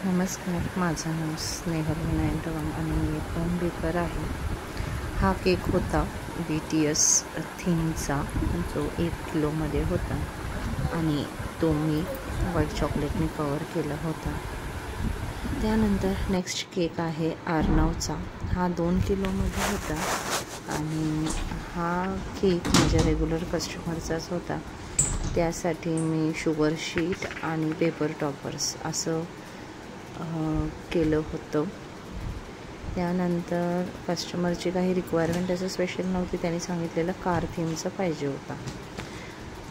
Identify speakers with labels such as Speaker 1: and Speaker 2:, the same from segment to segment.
Speaker 1: नमस्कार, माझं नाव स्नेहल विनायक आणि मी एक होम बेकर आहे. हा केक होता BTS थीमचा, जो 1 किलोमध्ये होता आणि तो मी व्हाईट चॉकलेटने कवर केला होता. त्यानंतर नेक्स्ट केक आहे आर्नवचा. हा 2 किलोमध्ये होता आणि हा केक माझ्या रेग्युलर कस्टमरचाच होता. त्यासाठी मी शुगर शीट आणि पेपर टॉपर्स असं केलं होतं. त्यानंतर कस्टमरची काही रिक्वायरमेंट असं स्पेशल नव्हती, त्यांनी सांगितलेलं कार थीमचं पाहिजे होता.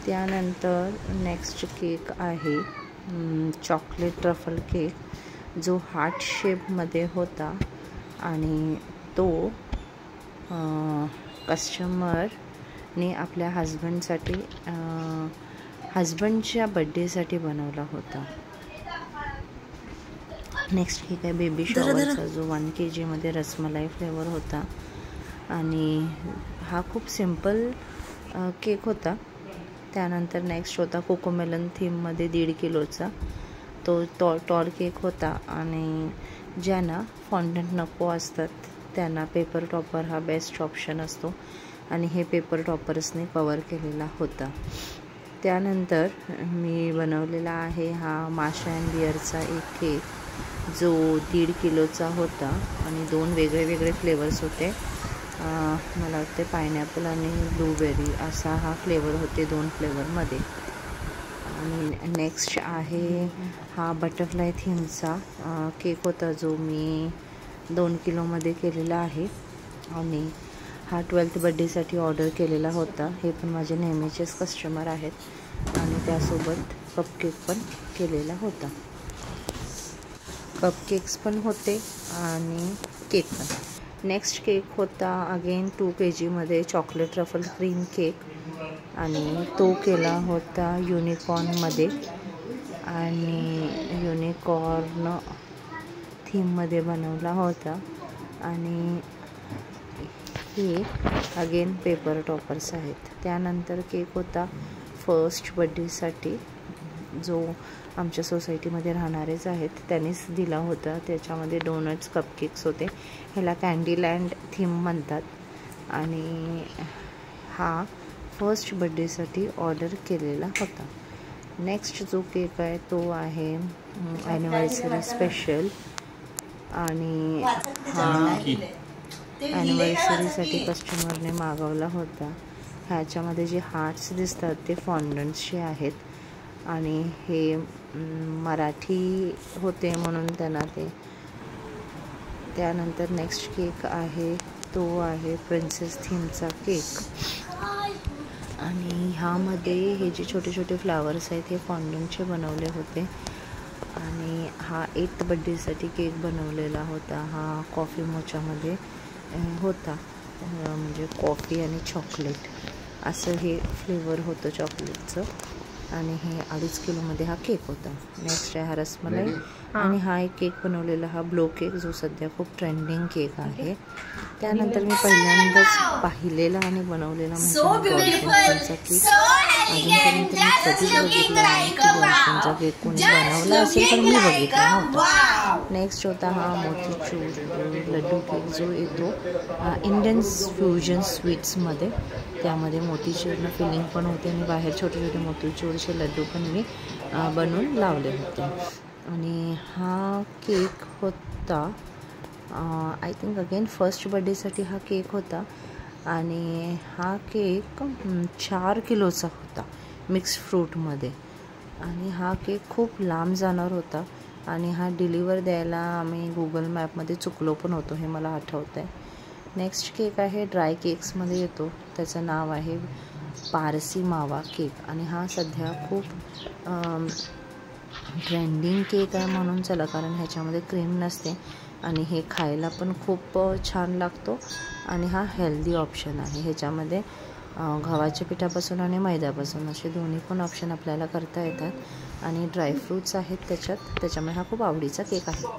Speaker 1: त्यानंतर नेक्स्ट केक आहे चॉकलेट ट्रफल केक, जो हार्ट शेपमध्ये होता आणि तो कस्टमरने आपल्या हजबंडच्या बड्डेसाठी बनवला होता. नेक्स्ट केक आहे बेबी शॉवरचा, जो 1 kg रसमलाई फ्लेवर होता आणि हा खूप सिंपल केक होता. त्यानंतर नेक्स्ट होता कोकोमेलन थीममध्ये 1.5 किलोचा, तो टॉल केक होता आणि ज्यांना फॉन्डंट नको असतात त्यांना पेपर टॉपर हा बेस्ट ऑप्शन असतो आणि हे पेपर टॉपर्सने कवर केलेला होता. त्यानंतर मी बनवलेला आहे हा माशा अँड बिअरचा एक केक, जो 1.5 किलोचा होता आणि 2 वेगळे फ्लेवर्स होते. मला वाटते पायनॅपल आणि ब्लूबेरी असा हा फ्लेवर होते 2 फ्लेवरमध्ये. आणि नेक्स्ट आहे हा बटरफ्लाय थीमचा केक होता, जो मी 2 किलोमध्ये केलेला आहे आणि हा 12th बड्डेसाठी ऑर्डर केलेला होता. हे पण माझे नेहमीचेच कस्टमर आहेत आणि त्यासोबत कपकेक पण केलेला होता. कपकेक्स पण होते आणि केक पण. नेक्स्ट केक होता again 2 kg chocolate truffle cream cake आणि तो केला होता युनिकॉर्नमध्ये आणि युनिकॉर्न थीममध्ये बनवला होता आणि हे अगेन पेपर टॉपर्स आहेत. त्यानंतर केक होता फर्स्ट बड्डेसाठी, जो आमच्या सोसायटीमध्ये राहणारेच आहेत त्यांनीच दिला होता. त्याच्यामध्ये डोनट्स कपकेक्स होते. ह्याला कँडीलँड थीम म्हणतात आणि हा फर्स्ट बड्डेसाठी ऑर्डर केलेला होता. नेक्स्ट जो केक आहे तो आहे ॲनिव्हर्सरी स्पेशल आणि हा ॲनिव्हर्सरीसाठी कस्टमरने मागवला होता. ह्याच्यामध्ये जे हार्ट्स दिसतात ते फॉन्डंट्सचे आहेत आणि हे मराठी होते म्हणून त्यांना ते. त्यानंतर नेक्स्ट केक आहे तो आहे प्रिन्सेस थीमचा केक आणि ह्यामध्ये हे जे छोटे फ्लावर्स आहेत हे फॉन्डंटचे बनवले होते आणि हा 8th बड्डेसाठी केक बनवलेला होता. हा कॉफी मोचामध्ये होता, म्हणजे कॉफी आणि चॉकलेट असं हे फ्लेवर होतं चॉकलेटचं आणि हे 2.5 किलोमध्ये हा केक होता. नेक्स्ट आहे हा रसमलाई आणि हा एक केक बनवलेला हा ब्लो केक, जो सध्या खूप ट्रेंडिंग केक आहे. त्यानंतर मी पहिल्यांदाच पाहिलेला आणि बनवलेला म्हणजे डॉल्फिनचा केक. अजूनपर्यंत मी कधीच बघितला नाही की डॉल्फिनचा केक कोणी बनवला असेल, पण मी बघितला नव्हता. नेक्स्ट होता हा मोतीचूर लड्डू केक, जो येतो इंडियन फ्युजन स्वीट्समध्ये. त्यामध्ये मोतीचूरनं फिलिंग पण होते आणि बाहेर छोटे मोतीचूरचे लड्डू पण मी बनवून लावले होते. आणि हा केक होता आय थिंक अगेन फर्स्ट बड्डेसाठी हा केक होता आणि हा केक 4 किलोचा होता मिक्स फ्रूटमध्ये आणि हा केक खूप लांब जाणार होता आणि हा डिलिव्हर द्यायला आम्ही गुगल मॅपमध्ये चुकलो पण होतो, हे मला आठवतं आहे. नेक्स्ट केक आहे ड्राय केक्समध्ये येतो, त्याचं नाव आहे पारसी मावा केक आणि हा सध्या खूप ट्रेंडिंग केक आहे म्हणून चला, कारण ह्याच्यामध्ये क्रीम नसते आणि हे खायला पण खूप छान लागतो आणि हा हेल्दी ऑप्शन आहे. ह्याच्यामध्ये गव्हाच्या पिठापासून आणि मैद्यापासून असे दोन्ही पण ऑप्शन आपल्याला करता येतात आणि ड्रायफ्रूट्स आहेत त्याच्यामुळे हा खूप आवडीचा केक आहे.